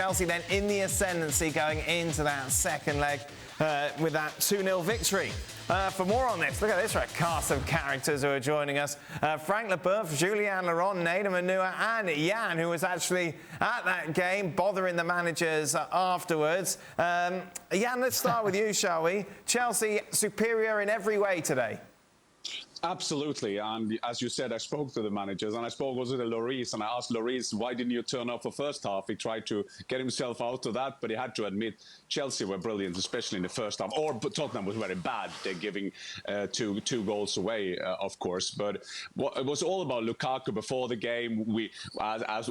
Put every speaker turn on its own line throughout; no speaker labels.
Chelsea then in the ascendancy going into that second leg with that 2-0 victory. For more on this, look at this cast of characters who are joining us. Frank Leboeuf, Julien Laurent, Nader Manua and Jan, who was actually at that game, bothering the managers afterwards. Jan, let's start with you, shall we? Chelsea superior in every way today.
Absolutely, and as you said, I spoke to the managers, and I spoke also to Lloris, and I asked Lloris, why didn't you turn up for first half? He tried to get himself out of that, but he had to admit Chelsea were brilliant, especially in the first half. Or Tottenham was very bad. They're giving two goals away, of course. But it was all about Lukaku before the game. We, as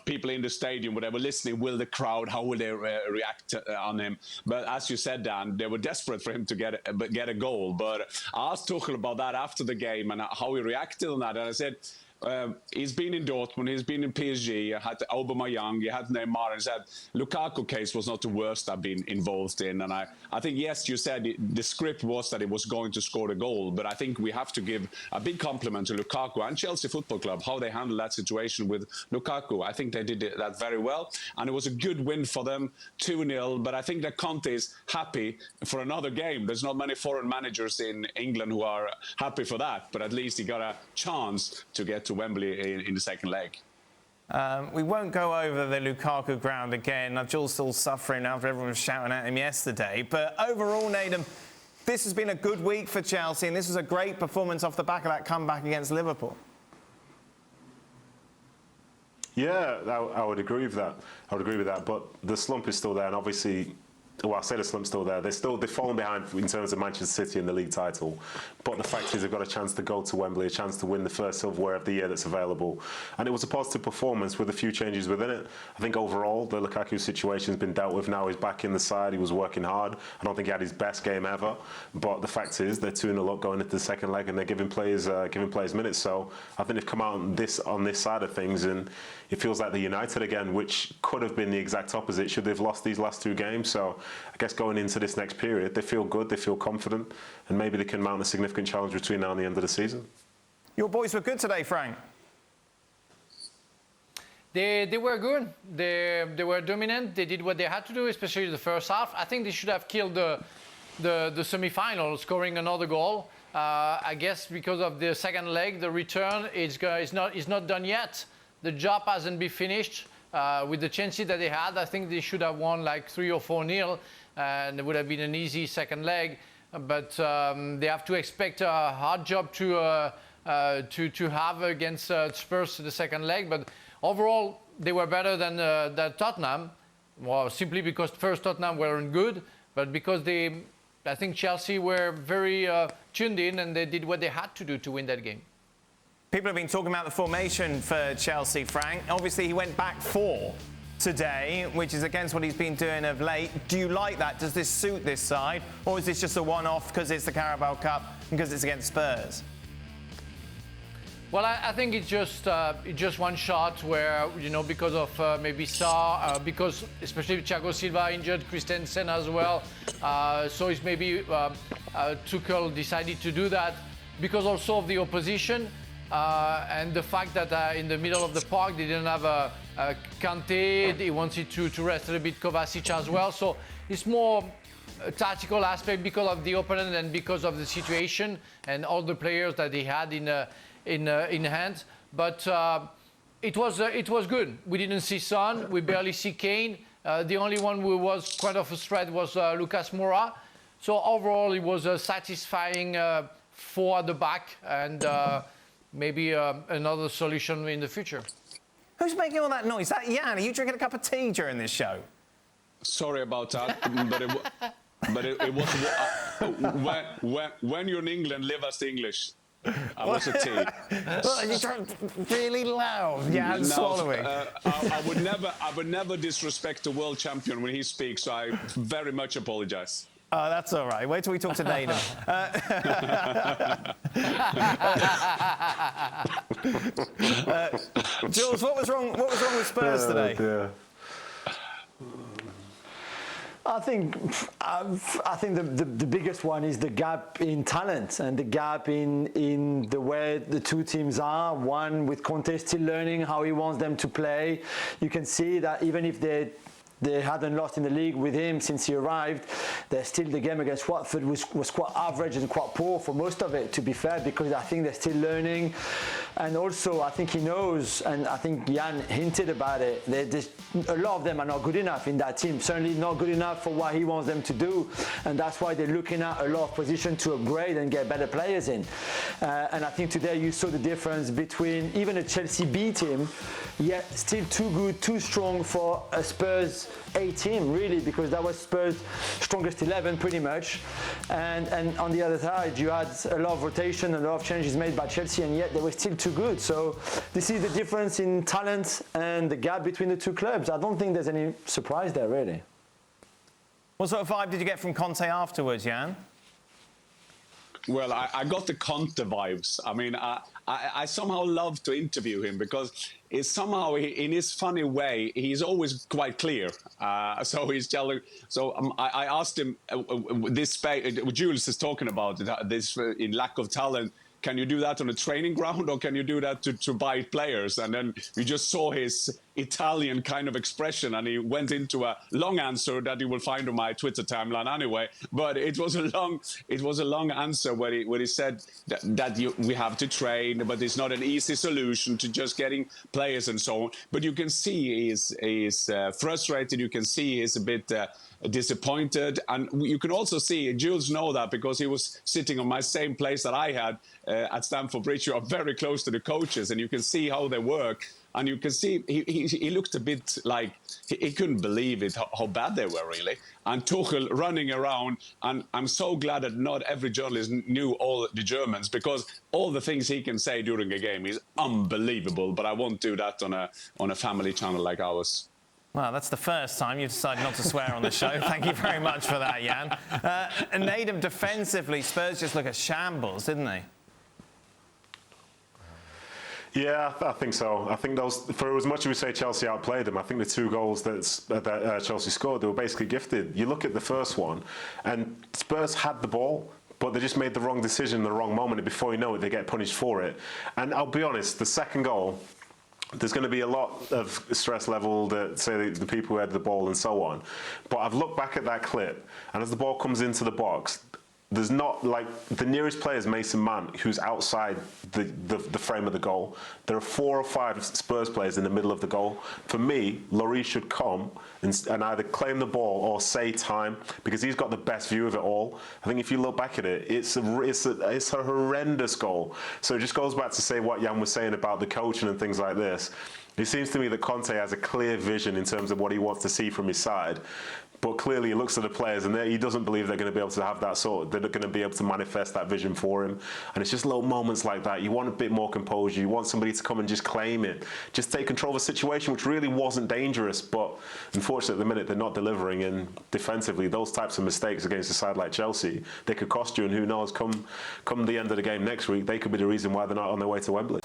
people in the stadium, whatever, listening, will the crowd, how will they react on him? But as you said, Dan, they were desperate for him to get a goal. But I asked Tuchel about that after the game and how he reacted on that, and I said he's been in Dortmund, he's been in PSG, he had Aubameyang, he had Neymar, and said Lukaku case was not the worst I've been involved in. And I think, yes, you said the script was that he was going to score the goal, but I think we have to give a big compliment to Lukaku and Chelsea Football Club, how they handled that situation with Lukaku. I think they did that very well, and it was a good win for them, 2-0, but I think that Kante is happy for another game. There's not many foreign managers in England who are happy for that, but at least he got a chance to get to Wembley in the second leg.
We won't go over the Lukaku ground again. Jules still suffering after everyone was shouting at him yesterday. But overall, Nader, this has been a good week for Chelsea, and this was a great performance off the back of that comeback against Liverpool.
Yeah, I would agree with that. But the slump is still there, and obviously, well, I say the slump's still there. They've fallen behind in terms of Manchester City in the league title. But the fact is, they've got a chance to go to Wembley, a chance to win the first silverware of the year that's available. And it was a positive performance with a few changes within it. I think overall, the Lukaku situation has been dealt with now. He's back in the side. He was working hard. I don't think he had his best game ever. But the fact is, they're 2-0 up going into the second leg, and they're giving players minutes. So I think they've come out on this side of things, and it feels like they're united again, which could have been the exact opposite should they've lost these last two games. So I guess going into this next period, they feel good, they feel confident, and maybe they can mount a significant challenge between now and the end of the season.
Your boys were good today, Frank.
They were good. They were dominant. They did what they had to do, especially the first half. I think they should have killed the semi-final, scoring another goal. I guess because of the second leg, the return is not done yet. The job hasn't been finished. With the chances that they had, I think they should have won like 3 or 4-0, and it would have been an easy second leg. But they have to expect a hard job to have against Spurs the second leg. But overall, they were better than Tottenham. Well, simply because first Tottenham weren't good, but because I think Chelsea were very tuned in, and they did what they had to do to win that game.
People have been talking about the formation for Chelsea, Frank. Obviously, he went back 4 today, which is against what he's been doing of late. Do you like that? Does this suit this side? Or is this just a one-off because it's the Carabao Cup and because it's against Spurs?
Well, I think it's just one shot where, because of maybe Sarr, because especially Thiago Silva injured, Christensen as well. So it's maybe Tuchel decided to do that because also of the opposition. And the fact that in the middle of the park they didn't have a Kante, they wanted to rest a little bit Kovacic as well. So it's more a tactical aspect because of the opponent and because of the situation and all the players that they had in hand. But it was good. We didn't see Son. We barely see Kane. The only one who was quite of a threat was Lucas Moura. So overall, it was a satisfying 4 at the back, and maybe another solution in the future.
Who's making all that noise? Is that Jan? Are you drinking a cup of tea during this show?
Sorry about that, but it was when you're in England, live as English. I was a tea.
Well, you drank really loud. Yeah, and swallowing.
I would never disrespect the world champion when he speaks. So I very much apologise.
Oh, that's all right. Wait till we talk to Nader. Jules, what was wrong with Spurs today?
Yeah.
I think the biggest one is the gap in talent and the gap in the way the two teams are. One with Conte still learning how he wants them to play. You can see that even if they they hadn't lost in the league with him since he arrived. The game against Watford was quite average and quite poor for most of it, to be fair, because I think they're still learning. And also, I think he knows, and I think Jan hinted about it, a lot of them are not good enough in that team, certainly not good enough for what he wants them to do. And that's why they're looking at a lot of positions to upgrade and get better players in. And I think today you saw the difference between even a Chelsea B team, yet still too good, too strong for a Spurs A team, really, because that was Spurs' strongest 11 pretty much. And on the other side, you had a lot of rotation, a lot of changes made by Chelsea, and yet they were still too good. So this is the difference in talent and the gap between the two clubs. I don't think there's any surprise there, really.
What sort of vibe did you get from Kante afterwards, Jan?
Well, I got the Kante vibes. I mean, I somehow love to interview him because it's somehow, in his funny way, he's always quite clear. So he's telling. So I asked him, Jules is talking about this in lack of talent. Can you do that on a training ground, or can you do that to buy players? And then we just saw his Italian kind of expression, and he went into a long answer that you will find on my Twitter timeline anyway. But it was a long answer where he said that we have to train, but it's not an easy solution to just getting players and so on. But you can see he's frustrated. You can see he's a bit disappointed, and you can also see, Jules know that because he was sitting on my same place that I had at Stamford Bridge. You are very close to the coaches, and you can see how they work. And you can see he looked a bit like he couldn't believe it, how bad they were, really. And Tuchel running around, and I'm so glad that not every journalist knew all the Germans, because all the things he can say during a game is unbelievable. But I won't do that on a family channel like ours.
Well, that's the first time you've decided not to swear on the show. Thank you very much for that, Jan. And Nadim, defensively, Spurs just look at shambles, didn't they?
Yeah, I think so. I think those, for as much as we say Chelsea outplayed them, I think the two goals that Chelsea scored, they were basically gifted. You look at the first one, and Spurs had the ball, but they just made the wrong decision in the wrong moment, and before you know it, they get punished for it. And I'll be honest, the second goal, there's going to be a lot of stress level that say the people who had the ball and so on. But I've looked back at that clip, and as the ball comes into the box, there's not, like, the nearest player is Mason Mount, who's outside the frame of the goal. There are 4 or 5 Spurs players in the middle of the goal. For me, Lloris should come and either claim the ball or say time, because he's got the best view of it all. I think if you look back at it, it's a horrendous goal. So it just goes back to say what Jan was saying about the coaching and things like this. It seems to me that Kante has a clear vision in terms of what he wants to see from his side. But clearly he looks at the players and he doesn't believe they're going to be able to have that they're going to be able to manifest that vision for him. And it's just little moments like that. You want a bit more composure. You want somebody to come and just claim it. Just take control of a situation which really wasn't dangerous. But unfortunately at the minute they're not delivering. And defensively, those types of mistakes against a side like Chelsea, they could cost you. And who knows, come the end of the game next week, they could be the reason why they're not on their way to Wembley.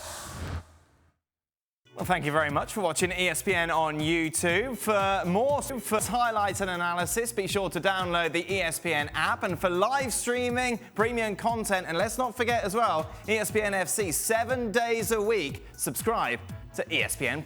Well, thank you very much for watching ESPN on YouTube. For more highlights and analysis, be sure to download the ESPN app. And for live streaming, premium content, and let's not forget as well, ESPN FC 7 days a week. Subscribe to ESPN+.